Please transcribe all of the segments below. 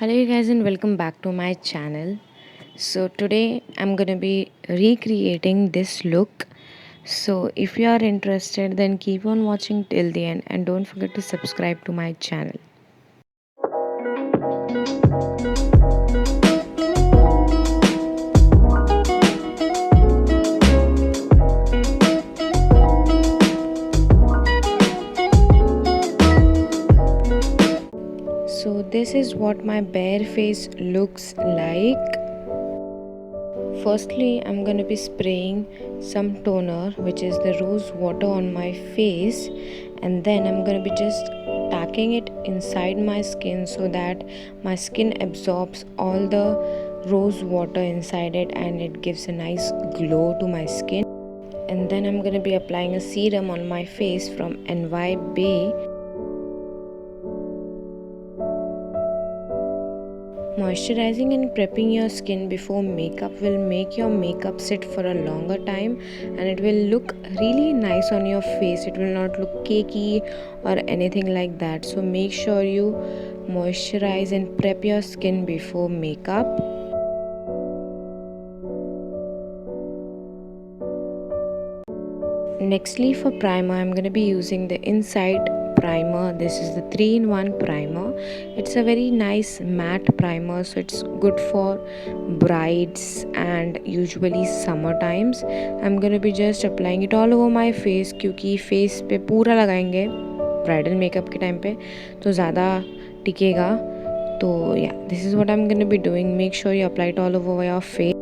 Hello, you guys, and welcome back to my channel. So, today I'm gonna be recreating this look. So, if you are interested, then keep on watching till the end and don't forget to subscribe to my channel. So, this is what my bare face looks like. Firstly, I'm going to be spraying some toner, which is the rose water, on my face, and then I'm going to be just tacking it inside my skin so that my skin absorbs all the rose water inside it and it gives a nice glow to my skin. And then I'm going to be applying a serum on my face from NY Bay. Moisturizing and prepping your skin before makeup will make your makeup sit for a longer time and it will look really nice on your face. It will not look cakey or anything like that. So make sure you moisturize and prep your skin before makeup. Nextly, for primer, I'm going to be using the Insight primer. This is the 3-in-1 primer. It's a very nice matte primer, so it's good for brides and usually summer times. I'm going to be just applying it all over my face क्योंकि face पे पूरा लगाएंगे bridal makeup के time पे तो ज़्यादा टिकेगा. तो yeah, this is what I'm going to be doing. Make sure you apply it all over your face.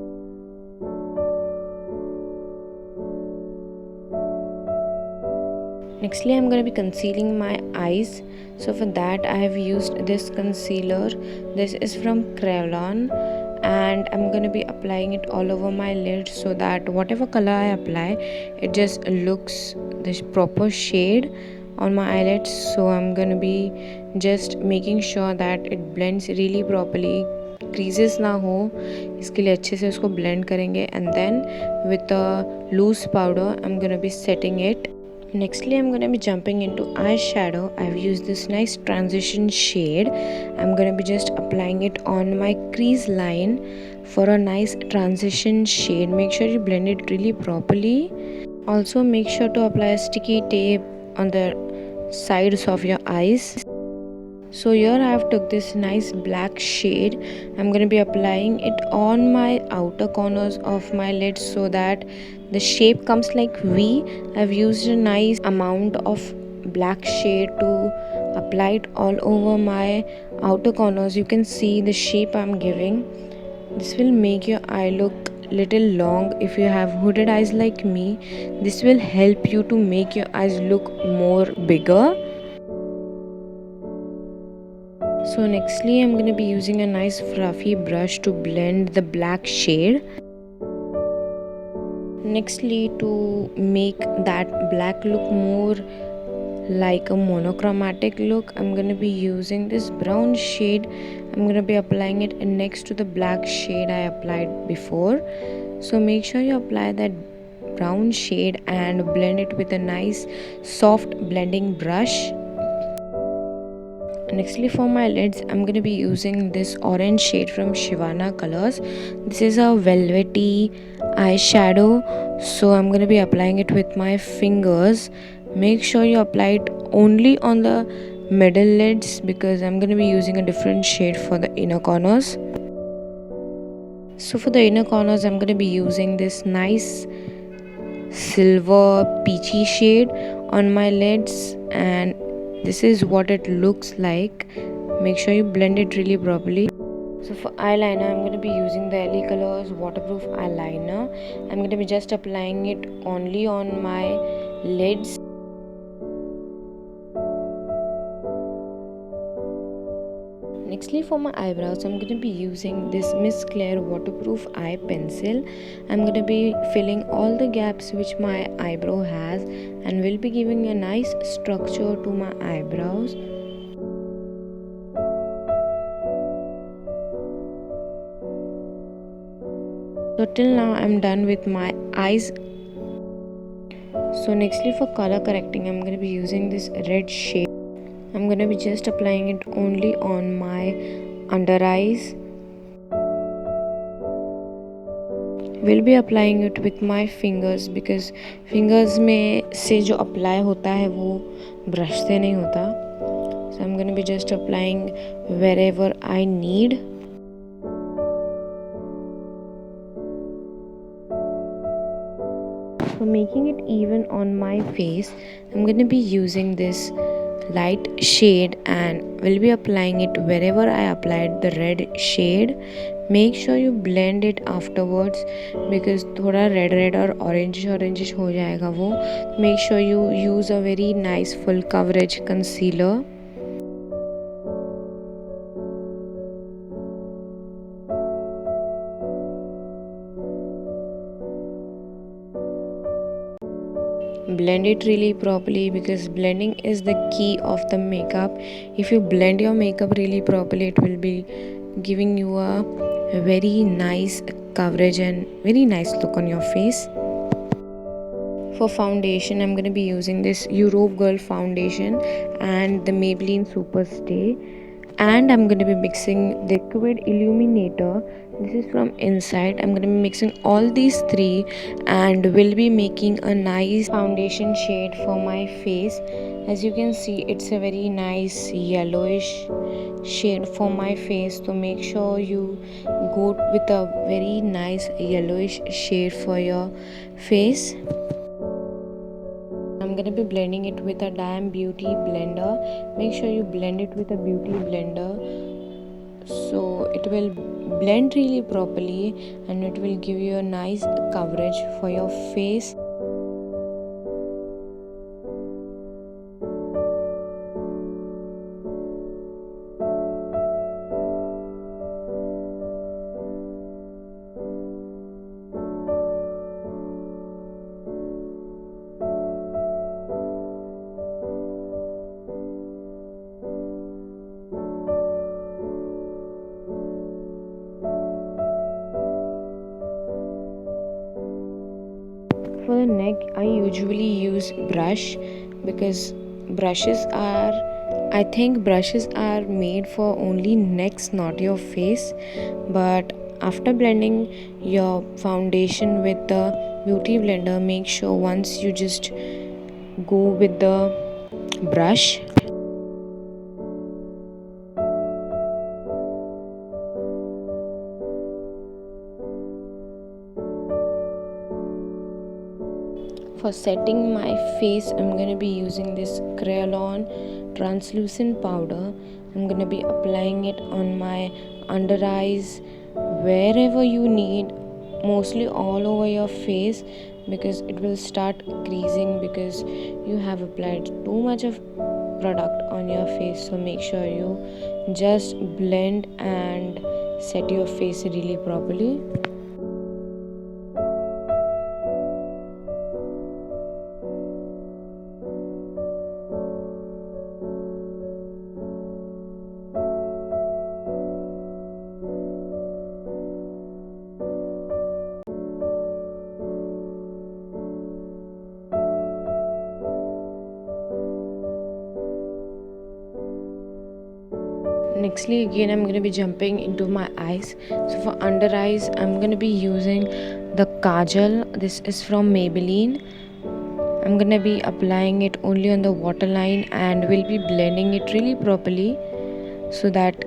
Nextly, I'm going to be concealing my eyes. So for that, I have used this concealer. This is from Kryolan, and I'm going to be applying it all over my lids so that whatever color I apply, it just looks this proper shade on my eyelids. So I'm going to be just making sure that it blends really properly. Creases ना हो इसके लिए अच्छे से उसको blend करेंगे and then with a loose powder I am gonna be setting it. Nextly, I'm going to be jumping into eyeshadow. I've used this nice transition shade. I'm going to be just applying it on my crease line for a nice transition shade. Make sure you blend it really properly. Also, make sure to apply sticky tape on the sides of your eyes. So here I have took this nice black shade. I'm going to be applying it on my outer corners of my lids so that the shape comes like V. I've used a nice amount of black shade to apply it all over my outer corners. You can see the shape I'm giving. This will make your eye look little long. If you have hooded eyes like me, this will help you to make your eyes look more bigger. So nextly, I'm going to be using a nice fluffy brush to blend the black shade. Nextly, to make that black look more like a monochromatic look, I'm going to be using this brown shade. I'm going to be applying it next to the black shade I applied before. So make sure you apply that brown shade and blend it with a nice soft blending brush. Nextly, for my lids, I'm going to be using this orange shade from Shivana Colors. This is a velvety eyeshadow, so I'm going to be applying it with my fingers. Make sure you apply it only on the middle lids because I'm going to be using a different shade for the inner corners. So for the inner corners, I'm going to be using this nice silver peachy shade on my lids, and this is what it looks like. Make sure you blend it really properly. So for eyeliner, I'm going to be using the LA Colors waterproof eyeliner. I'm going to be just applying it only on my lids. Nextly, for my eyebrows, I'm going to be using this Miss Claire waterproof eye pencil. I'm going to be filling all the gaps which my eyebrow has and will be giving a nice structure to my eyebrows. So till now I'm done with my eyes. So nextly, for color correcting, I'm going to be using this red shade. I'm going to be just applying it only on my under eyes. Will be applying it with my fingers because fingers में से जो apply होता है वो brush से नहीं होता. So I'm gonna be just applying wherever I need. For making it even on my face, I'm gonna be using this light shade and will be applying it wherever I applied the red shade. Make sure you blend it afterwards because थोड़ा red और orange हो जाएगा वो. Make sure you use a very nice full coverage concealer. Blend it really properly because blending is the key of the makeup. If you blend your makeup really properly, it will be giving you a very nice coverage and very nice look on your face. For foundation, I'm going to be using this Europe Girl foundation and the Maybelline Superstay, and I'm going to be mixing liquid illuminator. This is from Inside. I'm going to be mixing all these three and will be making a nice foundation shade for my face. As you can see, it's a very nice yellowish shade for my face, so make sure you go with a very nice yellowish shade for your face. I'm gonna be blending it with a Diam Beauty blender. Make sure you blend it with a beauty blender so it will blend really properly and it will give you a nice coverage for your face. For the neck, I usually use brush because I think brushes are made for only necks, not your face. But after blending your foundation with the beauty blender, make sure once you just go with the brush. For setting my face, I'm going to be using this Kryolan translucent powder. I'm going to be applying it on my under eyes, wherever you need, mostly all over your face because it will start creasing because you have applied too much of product on your face. So make sure you just blend and set your face really properly. Nextly, again I'm going to be jumping into my eyes. So for under eyes, I'm going to be using the kajal. This is from Maybelline. I'm going to be applying it only on the waterline and will be blending it really properly so that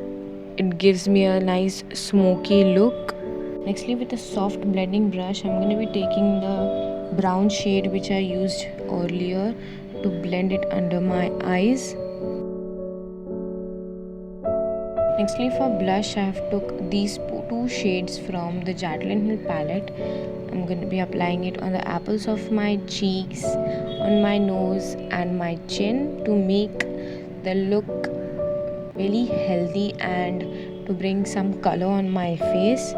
it gives me a nice smoky look. Nextly, with a soft blending brush, I'm going to be taking the brown shade which I used earlier to blend it under my eyes. Nextly, for blush, I have took these two shades from the Jaclyn Hill palette. I'm going to be applying it on the apples of my cheeks, on my nose and my chin to make the look really healthy and to bring some color on my face.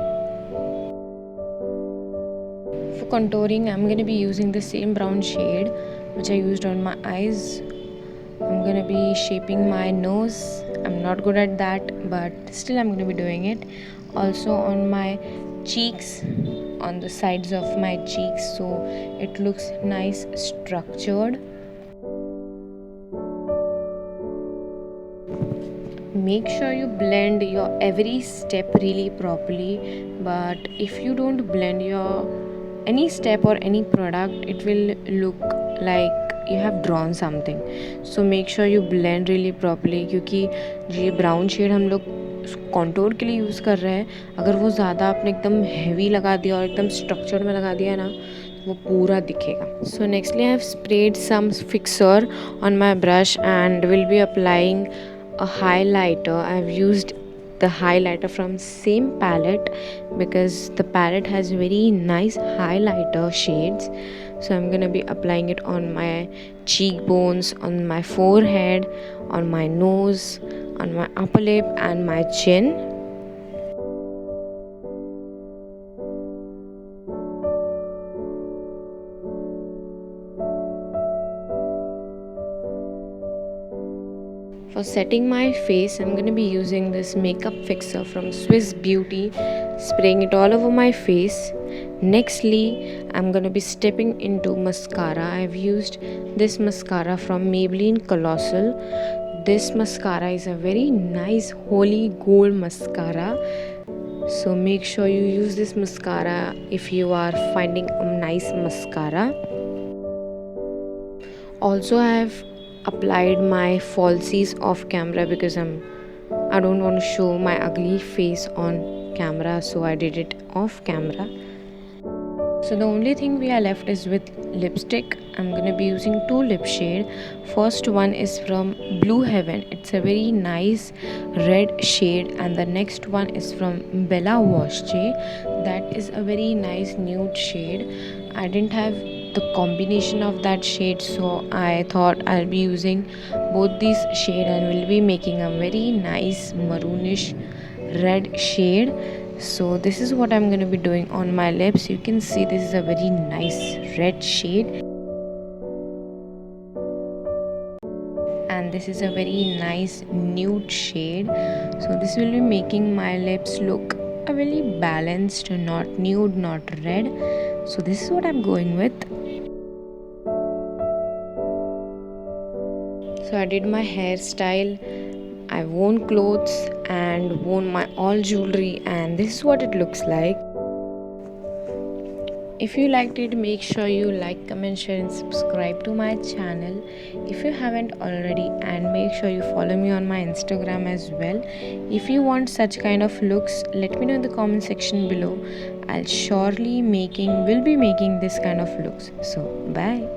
For contouring, I'm going to be using the same brown shade which I used on my eyes. I'm going to be shaping my nose. I'm not good at that, but still I'm going to be doing it. Also on my cheeks, on the sides of my cheeks, so it looks nice structured. make sure you blend your every step really properly. But if you don't blend your any step or any product, it will look like you have drawn something. So make sure you blend really properly, क्योंकि जो ये brown shade हम लोग contour के लिए use कर रहे हैं, अगर वो ज़्यादा आपने एकदम हैवी लगा दिया और एकदम स्ट्रक्चर्ड में लगा दिया ना, वो पूरा दिखेगा. So nextly I have sprayed some fixer on my brush and will be applying a highlighter. I have used the highlighter from same palette because the palette has very nice highlighter shades. So I'm gonna be applying it on my cheekbones, on my forehead, on my nose, on my upper lip and my chin. For setting my face, I'm going to be using this makeup fixer from Swiss Beauty, spraying it all over my face. Nextly, I'm going to be stepping into mascara. I've used this mascara from Maybelline Colossal. This mascara is a very nice holy gold mascara. So make sure you use this mascara if you are finding a nice mascara. Also, I have applied my falsies off camera because I don't want to show my ugly face on camera, so I did it off camera. So the only thing we are left is with lipstick. I'm going to be using two lip shade. First one is from Blue Heaven. It's a very nice red shade, and the next one is from Bella Waschke. That is a very nice nude shade. I didn't have the combination of that shade, so I thought I'll be using both these shade and will be making a very nice maroonish red shade. So this is what I'm going to be doing on my lips. You can see this is a very nice red shade, and this is a very nice nude shade. So this will be making my lips look a very balanced, not nude, not red. So this is what I'm going with. So I did my hairstyle, I worn clothes and worn my all jewelry, and this is what it looks like. If you liked it, make sure you like, comment, share and subscribe to my channel if you haven't already, and make sure you follow me on my Instagram as well. If you want such kind of looks, let me know in the comment section below. I'll surely will be making this kind of looks. So bye.